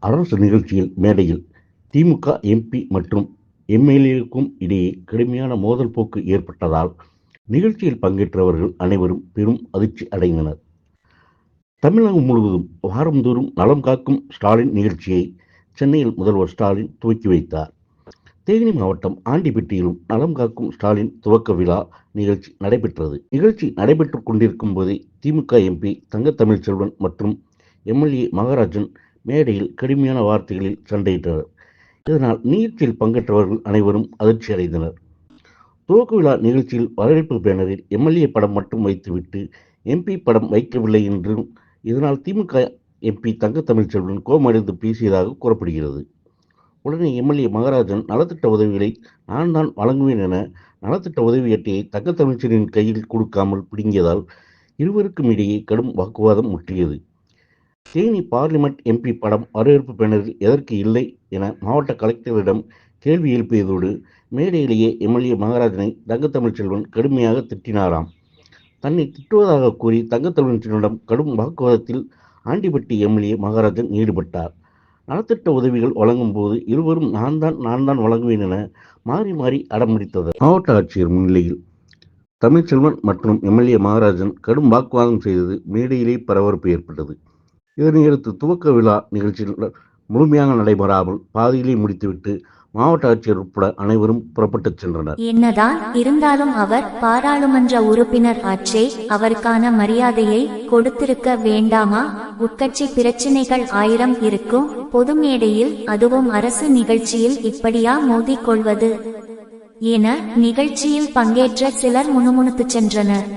அரசு நிகழ்ச்சியில் மேடையில் திமுக எம்பி மற்றும் எம்எல்ஏக்கும் இடையே கடுமையான மோதல் போக்கு ஏற்பட்டதால் நிகழ்ச்சியில் பங்கேற்றவர்கள் அனைவரும் பெரும் அதிர்ச்சி அடைந்தனர். தமிழகம் முழுவதும் வாரந்தோறும் நலம் காக்கும் ஸ்டாலின் நிகழ்ச்சியை சென்னையில் முதல்வர் ஸ்டாலின் துவக்கி வைத்தார். தேனி மாவட்டம் ஆண்டிப்பட்டியிலும் நலம் காக்கும் ஸ்டாலின் துவக்க விழா நிகழ்ச்சி நடைபெற்றது. நிகழ்ச்சி நடைபெற்றுக் கொண்டிருக்கும் போதே திமுக எம்பி தங்கத்தமிழ்ச்செல்வன் மற்றும் எம்எல்ஏ மகாராஜன் மேடையில் கடுமையான வார்த்தைகளில் சண்டையிட்டனர். இதனால் நிகழ்ச்சியில் பங்கேற்றவர்கள் அனைவரும் அதிர்ச்சி அடைந்தனர். துவக்க விழா நிகழ்ச்சியில் வரவேற்பு பேனரில் எம்எல்ஏ படம் மட்டும் வைத்துவிட்டு எம்பி படம் வைக்கவில்லை என்றும் இதனால் திமுக எம்பி தங்கத்தமிழ்ச்செல்வன் கோபமடைந்து பேசியதாக கூறப்படுகிறது. உடனே எம்எல்ஏ மகாராஜன் நலத்திட்ட உதவிகளை நான் தான் வழங்குவேன் என நலத்திட்ட உதவி அட்டையை தங்கத்தமிழ்ச்செல்வனின் கையில் கொடுக்காமல் பிடுங்கியதால் இருவருக்கும் இடையே கடும் வாக்குவாதம் முற்றியது. தேனி பார்லிமெண்ட் எம்பி படம் வரவேற்பு பேனரில் எதற்கு இல்லை என மாவட்ட கலெக்டரிடம் கேள்வி எழுப்பியதோடு மேடையிலேயே எம்எல்ஏ மகாராஜனை தங்கத்தமிழ்ச்செல்வன் கடுமையாக திட்டினாராம். தன்னை திட்டுவதாக கூறி தங்கத்தமிழ்ச்செல்வனிடம் கடும் வாக்குவாதத்தில் ஆண்டிப்பட்டி எம்எல்ஏ மகாராஜன் ஈடுபட்டார். நலத்திட்ட உதவிகள் வழங்கும் போது இருவரும் நான் தான் வழங்குவேன் என மாறி மாறி அடம்பிடித்தது. மாவட்ட ஆட்சியர் முன்னிலையில் தமிழ்ச்செல்வன் மற்றும் எம்எல்ஏ மகாராஜன் கடும் வாக்குவாதம் செய்தது மேடையிலே பரபரப்பு ஏற்பட்டது. இதனையடுத்து துவக்க விழா நிகழ்ச்சியில் முழுமையாக நடைபெறாமல் பாதியிலே முடித்துவிட்டு மாவட்ட ஆட்சியர் உட்பட அனைவரும் புறப்பட்டுச் சென்றனர். என்னதான் இருந்தாலும் அவர் பாராளுமன்ற உறுப்பினர் ஆட்சி, அவருக்கான மரியாதையை கொடுத்திருக்க வேண்டாமா? உட்கட்சி பிரச்சினைகள் 1000 இருக்கும் பொது மேடையில், அதுவும் அரசு நிகழ்ச்சியில் இப்படியா மோதிக் கொள்வது என நிகழ்ச்சியில் பங்கேற்ற சிலர் முணுமுணுத்துச் சென்றனர்.